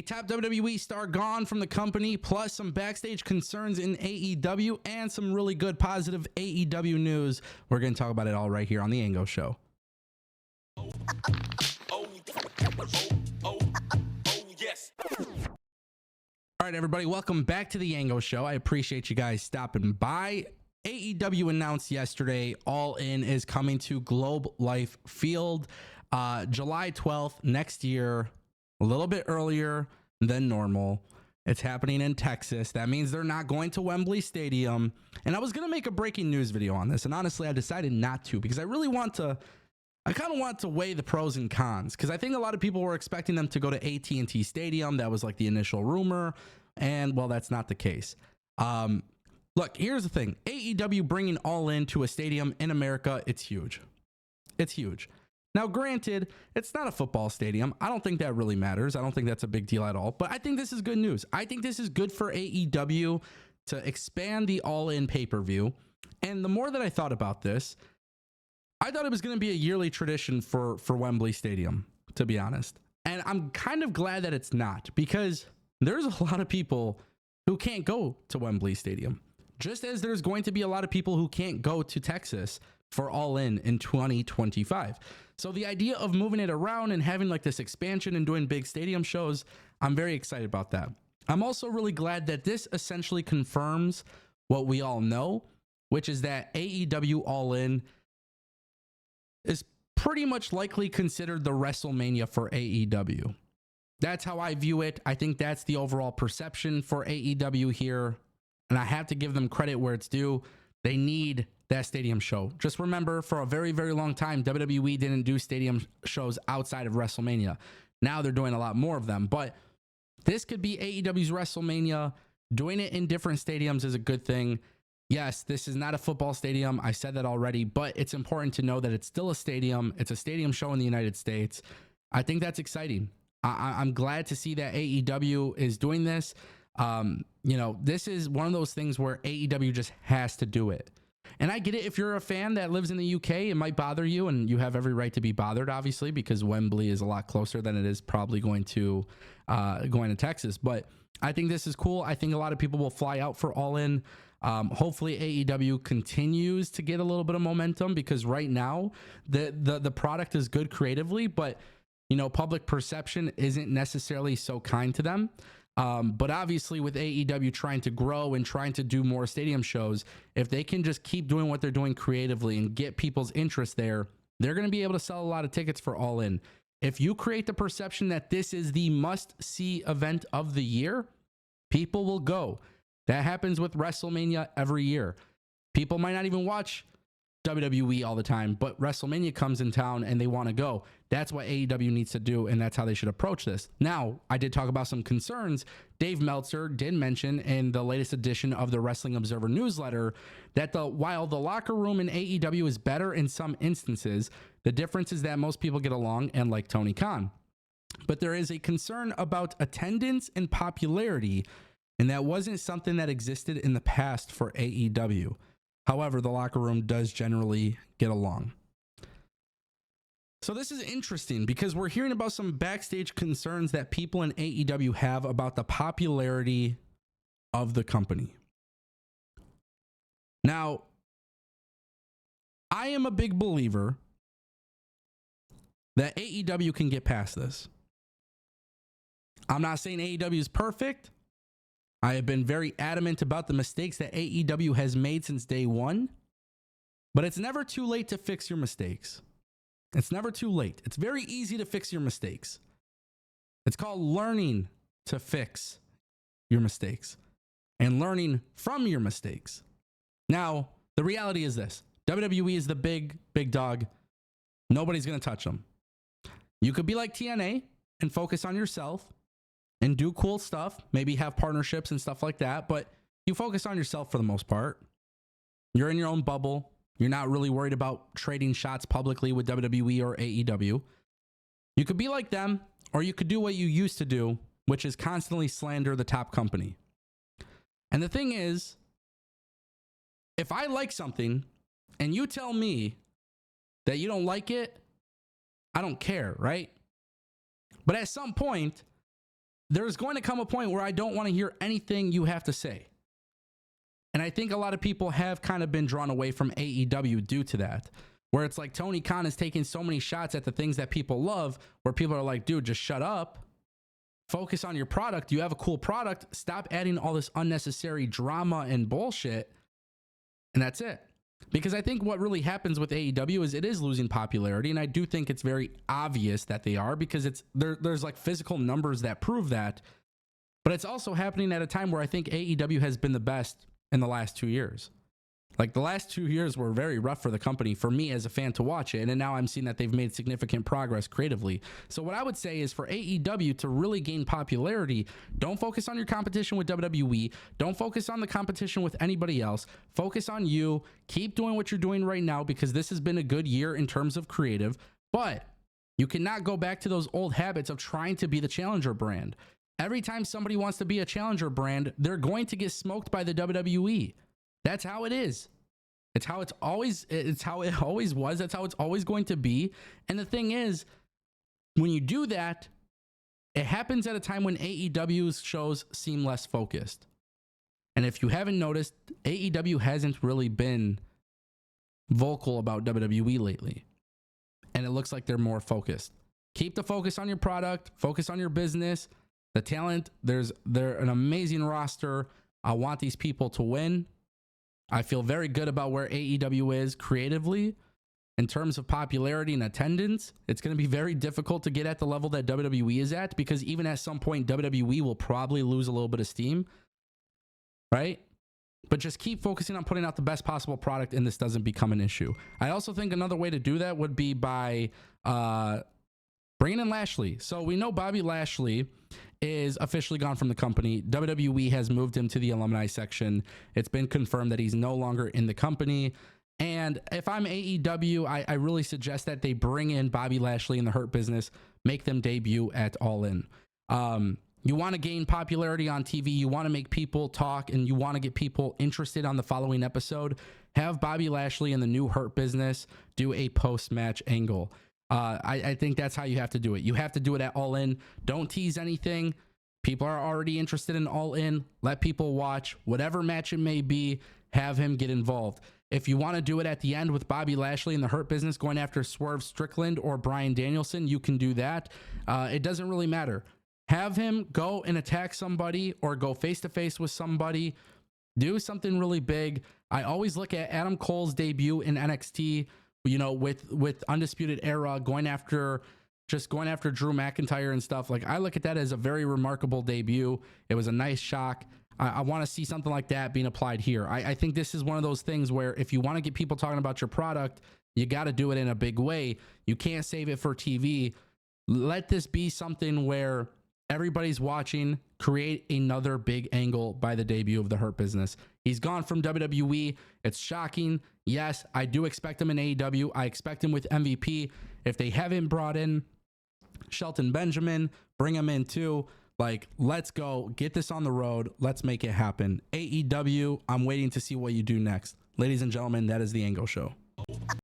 A top WWE star gone from the company, plus some backstage concerns in AEW, and some really good positive AEW news. We're going to talk about it all right here on the Ango Show. Yes. All right, everybody, welcome back to the Ango Show. I appreciate you guys stopping by. AEW announced yesterday, All In is coming to Globe Life Field July 12th next year. A little bit earlier than normal. It's happening in Texas. That means they're not going to Wembley Stadium. And I was going to make a breaking news video on this. And honestly, I decided not to because I kind of want to weigh the pros and cons. Because I think a lot of people were expecting them to go to AT&T Stadium. That was like the initial rumor. And well, that's not the case. Look, here's the thing. AEW bringing All In to a stadium in America, it's huge. It's huge. Now, granted, it's not a football stadium. I don't think that really matters. I don't think that's a big deal at all. But I think this is good news. I think this is good for AEW to expand the All In pay-per-view. And the more that I thought about this, I thought it was going to be a yearly tradition for Wembley Stadium, to be honest. And I'm kind of glad that it's not, because there's a lot of people who can't go to Wembley Stadium. Just as there's going to be a lot of people who can't go to Texas for All In 2025. So the idea of moving it around and having like this expansion and doing big stadium shows, I'm very excited about that. I'm also really glad that this essentially confirms what we all know, which is that AEW All In is pretty much likely considered the WrestleMania for AEW. That's how I view it. I think that's the overall perception for AEW here. And I have to give them credit where it's due. They need that stadium show. Just remember, for a very, very long time, WWE didn't do stadium shows outside of WrestleMania. Now they're doing a lot more of them. But this could be AEW's WrestleMania. Doing it in different stadiums is a good thing. Yes, this is not a football stadium. I said that already. But it's important to know that it's still a stadium. It's a stadium show in the United States. I think that's exciting. I'm glad to see that AEW is doing this. This is one of those things where AEW just has to do it. And I get it. If you're a fan that lives in the UK, it might bother you, and you have every right to be bothered, obviously, because Wembley is a lot closer than it is probably going to Texas. But I think this is cool. I think a lot of people will fly out for All In. Hopefully AEW continues to get a little bit of momentum, because right now the product is good creatively, but public perception isn't necessarily so kind to them. But obviously with AEW trying to grow and trying to do more stadium shows, if they can just keep doing what they're doing creatively and get people's interest there, they're going to be able to sell a lot of tickets for All In. If you create the perception that this is the must-see event of the year, people will go. That happens with WrestleMania every year. People might not even watch WWE all the time, but WrestleMania comes in town and they want to go. That's what AEW needs to do, and that's how they should approach this. Now, I did talk about some concerns. Dave Meltzer did mention in the latest edition of the Wrestling Observer newsletter that while the locker room in AEW is better in some instances, the difference is that most people get along and like Tony Khan. But there is a concern about attendance and popularity, and that wasn't something that existed in the past for AEW. However, the locker room does generally get along. So this is interesting because we're hearing about some backstage concerns that people in AEW have about the popularity of the company. Now, I am a big believer that AEW can get past this. I'm not saying AEW is perfect. I have been very adamant about the mistakes that AEW has made since day one, but it's never too late to fix your mistakes. It's never too late. It's very easy to fix your mistakes. It's called learning to fix your mistakes and learning from your mistakes. Now, the reality is this. WWE is the big dog. Nobody's going to touch them. You could be like TNA and focus on yourself and do cool stuff, maybe have partnerships and stuff like that, but you focus on yourself for the most part. You're in your own bubble. You're not really worried about trading shots publicly with WWE or AEW. You could be like them, or you could do what you used to do, which is constantly slander the top company. And the thing is, if I like something and you tell me that you don't like it, I don't care, right? But at some point, there's going to come a point where I don't want to hear anything you have to say. And I think a lot of people have kind of been drawn away from AEW due to that, where it's like Tony Khan is taking so many shots at the things that people love, where people are like, dude, just shut up. Focus on your product. You have a cool product. Stop adding all this unnecessary drama and bullshit. And that's it. Because I think what really happens with AEW is it is losing popularity. And I do think it's very obvious that they are, because there's like physical numbers that prove that. But it's also happening at a time where I think AEW has been the best in the last 2 years. Like the last 2 years were very rough for the company, for me as a fan to watch it. And now I'm seeing that they've made significant progress creatively. So what I would say is for AEW to really gain popularity, don't focus on your competition with WWE. Don't focus on the competition with anybody else. Focus on you. Keep doing what you're doing right now, because this has been a good year in terms of creative. But you cannot go back to those old habits of trying to be the challenger brand. Every time somebody wants to be a challenger brand, they're going to get smoked by the WWE. That's how it is. It's how it always was. That's how it's always going to be. And the thing is, when you do that, it happens at a time when AEW's shows seem less focused. And if you haven't noticed, AEW hasn't really been vocal about WWE lately. And it looks like they're more focused. Keep the focus on your product, focus on your business, the talent. They're an amazing roster. I want these people to win. I feel very good about where AEW is creatively. In terms of popularity and attendance, it's going to be very difficult to get at the level that WWE is at, because even at some point, WWE will probably lose a little bit of steam, right? But just keep focusing on putting out the best possible product, and this doesn't become an issue. I also think another way to do that would be by bringing in Lashley. So we know Bobby Lashley is officially gone from the company. WWE has moved him to the alumni section. It's been confirmed that he's no longer in the company. And if I'm AEW, I really suggest that they bring in Bobby Lashley in the Hurt Business, make them debut at All In. You want to gain popularity on TV. You want to make people talk, and you want to get people interested on the following episode. Have Bobby Lashley in the new Hurt Business do a post-match angle. I think that's how you have to do it. You have to do it at All In. Don't tease anything. People are already interested in All In. Let people watch. Whatever match it may be, have him get involved. If you want to do it at the end with Bobby Lashley in the Hurt Business going after Swerve Strickland or Bryan Danielson, you can do that. It doesn't really matter. Have him go and attack somebody or go face-to-face with somebody. Do something really big. I always look at Adam Cole's debut in NXT, you know, with Undisputed Era going after Drew McIntyre and stuff. Like, I look at that as a very remarkable debut. It was a nice shock. I want to see something like that being applied here. I think this is one of those things where if you want to get people talking about your product, you got to do it in a big way. You can't save it for TV. Let this be something where everybody's watching. Create another big angle by the debut of the Hurt Business. He's gone from WWE. It's shocking. Yes, I do expect him in AEW. I expect him with MVP. If they haven't brought in Shelton Benjamin, bring him in too. Like, let's go. Get this on the road. Let's make it happen. AEW, I'm waiting to see what you do next. Ladies and gentlemen, that is the Ango Show.